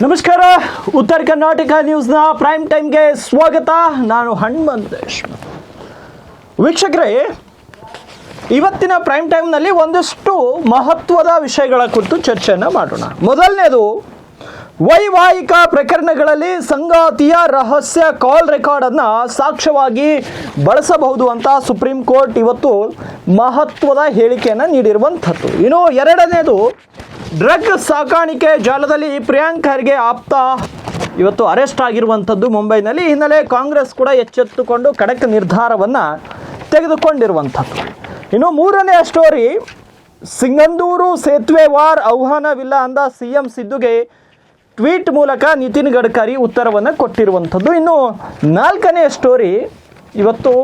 ನಮಸ್ಕಾರ. ಉತ್ತರ ಕರ್ನಾಟಕ ನ್ಯೂಸ್ನ ಪ್ರೈಮ್ ಟೈಮ್ಗೆ ಸ್ವಾಗತ. ನಾನು ಹನುಮಂತೇಶ್. ವೀಕ್ಷಕರೇ, ಇವತ್ತಿನ ಪ್ರೈಮ್ ಟೈಮ್ನಲ್ಲಿ ಒಂದಷ್ಟು ಮಹತ್ವದ ವಿಷಯಗಳ ಕುರಿತು ಚರ್ಚೆಯನ್ನು ಮಾಡೋಣ. ಮೊದಲನೇದು, ವೈವಾಹಿಕ ಪ್ರಕರಣಗಳಲ್ಲಿ ಸಂಗಾತಿಯ ರಹಸ್ಯ ಕಾಲ್ ರೆಕಾರ್ಡನ್ನು ಸಾಕ್ಷ್ಯವಾಗಿ ಬಳಸಬಹುದು ಅಂತ ಸುಪ್ರೀಂ ಕೋರ್ಟ್ ಇವತ್ತು ಮಹತ್ವದ ಹೇಳಿಕೆಯನ್ನು ನೀಡಿರುವಂಥದ್ದು. ಇನ್ನು ಎರಡನೇದು, ಡ್ರಗ್ ಸಾಕಾಣಿಕೆ ಜಾಲದಲ್ಲಿ ಪ್ರಿಯಾಂಕ್ ಖರ್ಗೆ ಆಪ್ತ ಇವತ್ತು ಅರೆಸ್ಟ್ ಆಗಿರುವಂಥದ್ದು ಮುಂಬೈನಲ್ಲಿ. ಹಿನ್ನೆಲೆ ಕಾಂಗ್ರೆಸ್ ಕೂಡ ಎಚ್ಚೆತ್ತುಕೊಂಡು ಖಡಕ್ ನಿರ್ಧಾರವನ್ನು ತೆಗೆದುಕೊಂಡಿರುವಂಥದ್ದು. ಇನ್ನು ಮೂರನೇ ಸ್ಟೋರಿ, ಸಿಂಗಂದೂರು ಸೇತುವೆ ವಾರ್ ಆಹ್ವಾನವಿಲ್ಲ ಅಂದ ಸಿಎಂ ಸಿದ್ದುಗೆ ಟ್ವೀಟ್ ಮೂಲಕ ನಿತಿನ್ ಗಡ್ಕರಿ ಉತ್ತರವನ್ನು ಕೊಟ್ಟಿರುವಂಥದ್ದು. ಇನ್ನು ನಾಲ್ಕನೇ ಸ್ಟೋರಿ, ಇವತ್ತು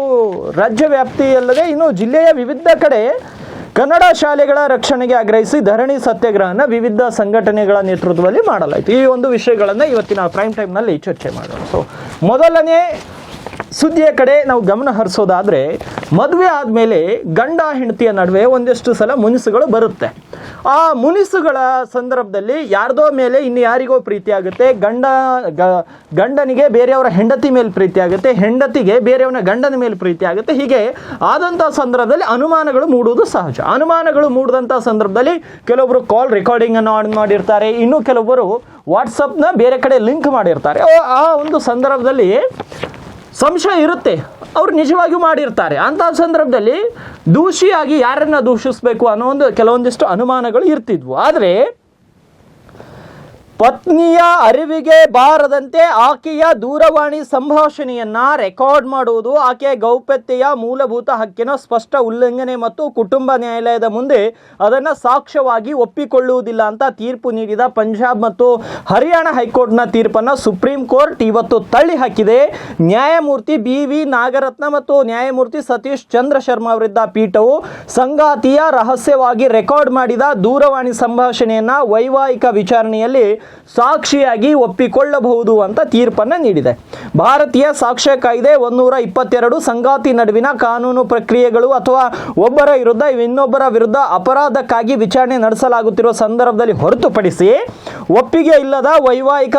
ರಾಜ್ಯ ವ್ಯಾಪ್ತಿಯಲ್ಲದೆ ಇನ್ನು ಜಿಲ್ಲೆಯ ವಿವಿಧ ಕಡೆ ಕನ್ನಡ ಶಾಲೆಗಳ ರಕ್ಷಣೆಗೆ ಆಗ್ರಹಿಸಿ ಧರಣಿ ಸತ್ಯಾಗ್ರಹನ ವಿವಿಧ ಸಂಘಟನೆಗಳ ನೇತೃತ್ವದಲ್ಲಿ ಮಾಡಲಾಯಿತು. ಈ ಒಂದು ವಿಷಯಗಳನ್ನು ಇವತ್ತಿನ ಪ್ರೈಮ್ ಟೈಮ್ನಲ್ಲಿ ಚರ್ಚೆ ಮಾಡೋಣ. ಸೊ ಮೊದಲನೇ ಸುದ್ದಿಯ ಕಡೆ ನಾವು ಗಮನ ಹರಿಸೋದಾದರೆ, ಮದುವೆ ಆದಮೇಲೆ ಗಂಡ ಹೆಂಡತಿಯ ನಡುವೆ ಒಂದಷ್ಟು ಸಲ ಮುನಿಸುಗಳು ಬರುತ್ತೆ. ಆ ಮುನಿಸುಗಳ ಸಂದರ್ಭದಲ್ಲಿ ಯಾರ್ದೋ ಮೇಲೆ ಇನ್ನು ಯಾರಿಗೋ ಪ್ರೀತಿ ಆಗುತ್ತೆ. ಗಂಡನಿಗೆ ಬೇರೆಯವರ ಹೆಂಡತಿ ಮೇಲೆ ಪ್ರೀತಿ ಆಗುತ್ತೆ, ಹೆಂಡತಿಗೆ ಬೇರೆಯವನ ಗಂಡನ ಮೇಲೆ ಪ್ರೀತಿ ಆಗುತ್ತೆ. ಹೀಗೆ ಆದಂಥ ಸಂದರ್ಭದಲ್ಲಿ ಅನುಮಾನಗಳು ಮೂಡುವುದು ಸಹಜ. ಅನುಮಾನಗಳು ಮೂಡಿದಂಥ ಸಂದರ್ಭದಲ್ಲಿ ಕೆಲವೊಬ್ಬರು ಕಾಲ್ ರೆಕಾರ್ಡಿಂಗನ್ನು ಆನ್ ಮಾಡಿರ್ತಾರೆ, ಇನ್ನು ಕೆಲವೊಬ್ಬರು ವಾಟ್ಸಪ್ನ ಬೇರೆ ಕಡೆ ಲಿಂಕ್ ಮಾಡಿರ್ತಾರೆ. ಆ ಒಂದು ಸಂದರ್ಭದಲ್ಲಿ ಸಂಶಯ ಇರುತ್ತೆ, ಅವ್ರು ನಿಜವಾಗಿಯೂ ಮಾಡಿರ್ತಾರೆ. ಅಂಥ ಸಂದರ್ಭದಲ್ಲಿ ದೂಷಿಯಾಗಿ ಯಾರನ್ನು ದೂಷಿಸಬೇಕು ಅನ್ನೋ ಕೆಲವೊಂದಿಷ್ಟು ಅನುಮಾನಗಳು ಇರ್ತಿದ್ವು. ಆದರೆ ಪತ್ನಿಯ ಅರಿವಿಗೆ ಬಾರದಂತೆ ಆಕೆಯ ದೂರವಾಣಿ ಸಂಭಾಷಣೆಯನ್ನು ರೆಕಾರ್ಡ್ ಮಾಡುವುದು ಆಕೆಯ ಗೌಪ್ಯತೆಯ ಮೂಲಭೂತ ಹಕ್ಕಿನ ಸ್ಪಷ್ಟ ಉಲ್ಲಂಘನೆ ಮತ್ತು ಕುಟುಂಬ ನ್ಯಾಯಾಲಯದ ಮುಂದೆ ಅದನ್ನು ಸಾಕ್ಷ್ಯವಾಗಿ ಒಪ್ಪಿಕೊಳ್ಳುವುದಿಲ್ಲ ಅಂತ ತೀರ್ಪು ನೀಡಿದ ಪಂಜಾಬ್ ಮತ್ತು ಹರಿಯಾಣ ಹೈಕೋರ್ಟ್ನ ತೀರ್ಪನ್ನು ಸುಪ್ರೀಂ ಕೋರ್ಟ್ ಇವತ್ತು ತಳ್ಳಿ ಹಾಕಿದೆ. ನ್ಯಾಯಮೂರ್ತಿ BV ನಾಗರತ್ನ ಮತ್ತು ನ್ಯಾಯಮೂರ್ತಿ ಸತೀಶ್ ಚಂದ್ರ ಶರ್ಮಾ ಅವರಿದ್ದ ಪೀಠವು ಸಂಗಾತಿಯ ರಹಸ್ಯವಾಗಿ ರೆಕಾರ್ಡ್ ಮಾಡಿದ ದೂರವಾಣಿ ಸಂಭಾಷಣೆಯನ್ನು ವೈವಾಹಿಕ ವಿಚಾರಣೆಯಲ್ಲಿ ಸಾಕ್ಷಿಯಾಗಿ ಒಪ್ಪಿಕೊಳ್ಳಬಹುದು ಅಂತ ತೀರ್ಪನ್ನು ನೀಡಿದೆ. ಭಾರತೀಯ ಸಾಕ್ಷ್ಯ ಕಾಯ್ದೆ 122 ಸಂಗಾತಿ ನಡುವಿನ ಕಾನೂನು ಪ್ರಕ್ರಿಯೆಗಳು ಅಥವಾ ಒಬ್ಬರ ವಿರುದ್ಧ ಇನ್ನೊಬ್ಬರ ವಿರುದ್ಧ ಅಪರಾಧಕ್ಕಾಗಿ ವಿಚಾರಣೆ ನಡೆಸಲಾಗುತ್ತಿರುವ ಸಂದರ್ಭದಲ್ಲಿ ಹೊರತುಪಡಿಸಿ ಒಪ್ಪಿಗೆ ಇಲ್ಲದ ವೈವಾಹಿಕ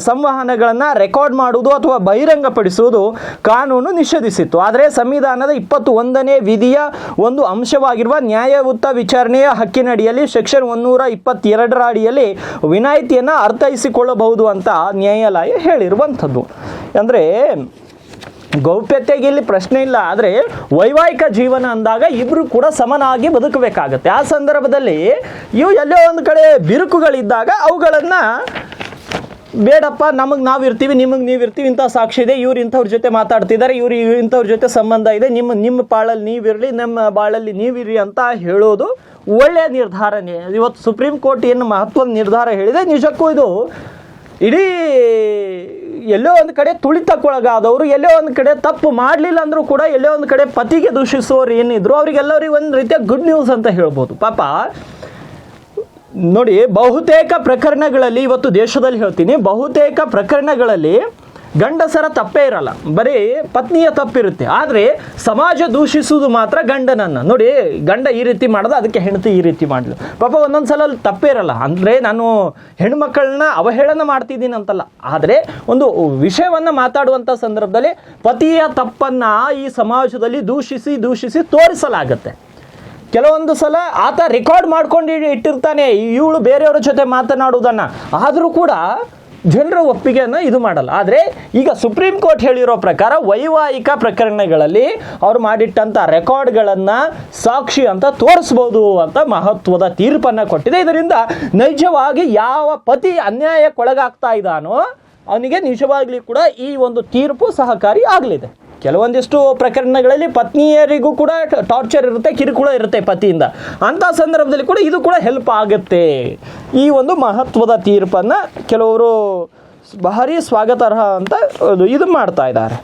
ಸಂವಹನಗಳನ್ನು ರೆಕಾರ್ಡ್ ಮಾಡುವುದು ಅಥವಾ ಬಹಿರಂಗಪಡಿಸುವುದು ಕಾನೂನು ನಿಷೇಧಿಸಿತ್ತು. ಆದರೆ ಸಂವಿಧಾನದ 21ನೇ ವಿಧಿಯ ಒಂದು ಅಂಶವಾಗಿರುವ ನ್ಯಾಯಯುತ ವಿಚಾರಣೆಯ ಹಕ್ಕಿನಡಿಯಲ್ಲಿ ಸೆಕ್ಷನ್ 122ರ ಅಡಿಯಲ್ಲಿ ವಿನಾಯಿತಿಯನ್ನು ಅರ್ಥೈಸಿಕೊಳ್ಳಬಹುದು ಅಂತ ನ್ಯಾಯಾಲಯ ಹೇಳಿರುವಂಥದ್ದು. ಅಂದರೆ ಗೌಪ್ಯತೆಗೆ ಇಲ್ಲಿ ಪ್ರಶ್ನೆ ಇಲ್ಲ, ಆದರೆ ವೈವಾಹಿಕ ಜೀವನ ಅಂದಾಗ ಇಬ್ಬರು ಕೂಡ ಸಮನಾಗಿ ಬದುಕಬೇಕಾಗತ್ತೆ. ಆ ಸಂದರ್ಭದಲ್ಲಿ ಇವು ಎಲ್ಲೋ ಒಂದು ಕಡೆ ಬಿರುಕುಗಳಿದ್ದಾಗ ಅವುಗಳನ್ನು ಬೇಡಪ್ಪ, ನಮಗೆ ನಾವು ಇರ್ತೀವಿ, ನಿಮಗೆ ನೀವು ಇರ್ತೀವಿ, ಇಂಥ ಸಾಕ್ಷಿ ಇದೆ, ಇವ್ರು ಇಂಥವ್ರ ಜೊತೆ ಮಾತಾಡ್ತಿದ್ದಾರೆ, ಇವ್ರು ಇಂಥವ್ರ ಜೊತೆ ಸಂಬಂಧ ಇದೆ, ನಿಮ್ಮ ಬಾಳಲ್ಲಿ ನೀವಿರಲಿ, ನಮ್ಮ ಬಾಳಲ್ಲಿ ನೀವಿರಿ ಅಂತ ಹೇಳೋದು ಒಳ್ಳೆಯ ನಿರ್ಧಾರನೇ. ಇವತ್ತು ಸುಪ್ರೀಂ ಕೋರ್ಟ್ ಏನು ಮಹತ್ವದ ನಿರ್ಧಾರ ಹೇಳಿದೆ, ನಿಜಕ್ಕೂ ಇದು ಇಡೀ ಎಲ್ಲೋ ಒಂದು ಕಡೆ ತುಳಿತಕ್ಕೊಳಗಾದವರು, ಎಲ್ಲೋ ಒಂದು ಕಡೆ ತಪ್ಪು ಮಾಡಲಿಲ್ಲ ಅಂದರೂ ಕೂಡ ಎಲ್ಲೋ ಒಂದು ಕಡೆ ಪತಿಗೆ ದೂಷಿಸುವವರು ಏನಿದ್ರು ಅವರಿಗೆಲ್ಲರಿಗೂ ಒಂದು ರೀತಿಯ ಗುಡ್ ನ್ಯೂಸ್ ಅಂತ ಹೇಳ್ಬೋದು. ಪಾಪ ನೋಡಿ, ಬಹುತೇಕ ಪ್ರಕರಣಗಳಲ್ಲಿ ಇವತ್ತು ದೇಶದಲ್ಲಿ ಹೇಳ್ತೀನಿ, ಬಹುತೇಕ ಪ್ರಕರಣಗಳಲ್ಲಿ ಗಂಡಸರ ತಪ್ಪೇ ಇರಲ್ಲ, ಬರೀ ಪತ್ನಿಯ ತಪ್ಪಿರುತ್ತೆ. ಆದರೆ ಸಮಾಜ ದೂಷಿಸುವುದು ಮಾತ್ರ ಗಂಡನನ್ನು. ನೋಡಿ, ಗಂಡ ಈ ರೀತಿ ಮಾಡೋದು, ಅದಕ್ಕೆ ಹೆಂಡತಿ ಈ ರೀತಿ ಮಾಡಲು ಪಾಪ ಒಂದೊಂದು ಸಲ ಅಲ್ಲಿ ತಪ್ಪೇ ಇರಲ್ಲ. ಅಂದರೆ ನಾನು ಹೆಣ್ಮಕ್ಕಳನ್ನ ಅವಹೇಳನ ಮಾಡ್ತಿದ್ದೀನಿ ಅಂತಲ್ಲ, ಆದರೆ ಒಂದು ವಿಷಯವನ್ನು ಮಾತಾಡುವಂಥ ಸಂದರ್ಭದಲ್ಲಿ ಪತಿಯ ತಪ್ಪನ್ನು ಈ ಸಮಾಜದಲ್ಲಿ ದೂಷಿಸಿ ತೋರಿಸಲಾಗತ್ತೆ. ಕೆಲವೊಂದು ಸಲ ಆತ ರೆಕಾರ್ಡ್ ಮಾಡ್ಕೊಂಡು ಇಟ್ಟಿರ್ತಾನೆ ಇವಳು ಬೇರೆಯವರ ಜೊತೆ ಮಾತನಾಡುವುದನ್ನು, ಆದರೂ ಕೂಡ ಜನರ ಒಪ್ಪಿಗೆಯನ್ನು ಇದು ಮಾಡಲ್ಲ. ಆದರೆ ಈಗ ಸುಪ್ರೀಂ ಕೋರ್ಟ್ ಹೇಳಿರೋ ಪ್ರಕಾರ ವೈವಾಹಿಕ ಪ್ರಕರಣಗಳಲ್ಲಿ ಅವ್ರು ಮಾಡಿಟ್ಟಂಥ ರೆಕಾರ್ಡ್ಗಳನ್ನು ಸಾಕ್ಷಿ ಅಂತ ತೋರಿಸ್ಬೋದು ಅಂತ ಮಹತ್ವದ ತೀರ್ಪನ್ನು ಕೊಟ್ಟಿದೆ. ಇದರಿಂದ ನೈಜವಾಗಿ ಯಾವ ಪತಿ ಅನ್ಯಾಯಕ್ಕೊಳಗಾಗ್ತಾ ಇದ್ದಾನೋ ಅವನಿಗೆ ನಿಜವಾಗ್ಲಿ ಕೂಡ ಈ ಒಂದು ತೀರ್ಪು ಸಹಕಾರಿ ಆಗಲಿದೆ. ಕೆಲವೊಂದಿಷ್ಟು ಪ್ರಕರಣಗಳಲ್ಲಿ ಪತ್ನಿಯರಿಗೂ ಕೂಡ ಟಾರ್ಚರ್ ಇರುತ್ತೆ, ಕಿರುಕುಳ ಇರುತ್ತೆ ಪತಿಯಿಂದ. ಅಂಥ ಸಂದರ್ಭದಲ್ಲಿ ಕೂಡ ಇದು ಕೂಡ ಹೆಲ್ಪ್ ಆಗುತ್ತೆ. ಈ ಒಂದು ಮಹತ್ವದ ತೀರ್ಪನ್ನು ಕೆಲವರು ಭಾರಿ ಸ್ವಾಗತಾರ್ಹ ಅಂತ ಇದು ಮಾಡ್ತಾ ಇದ್ದಾರೆ.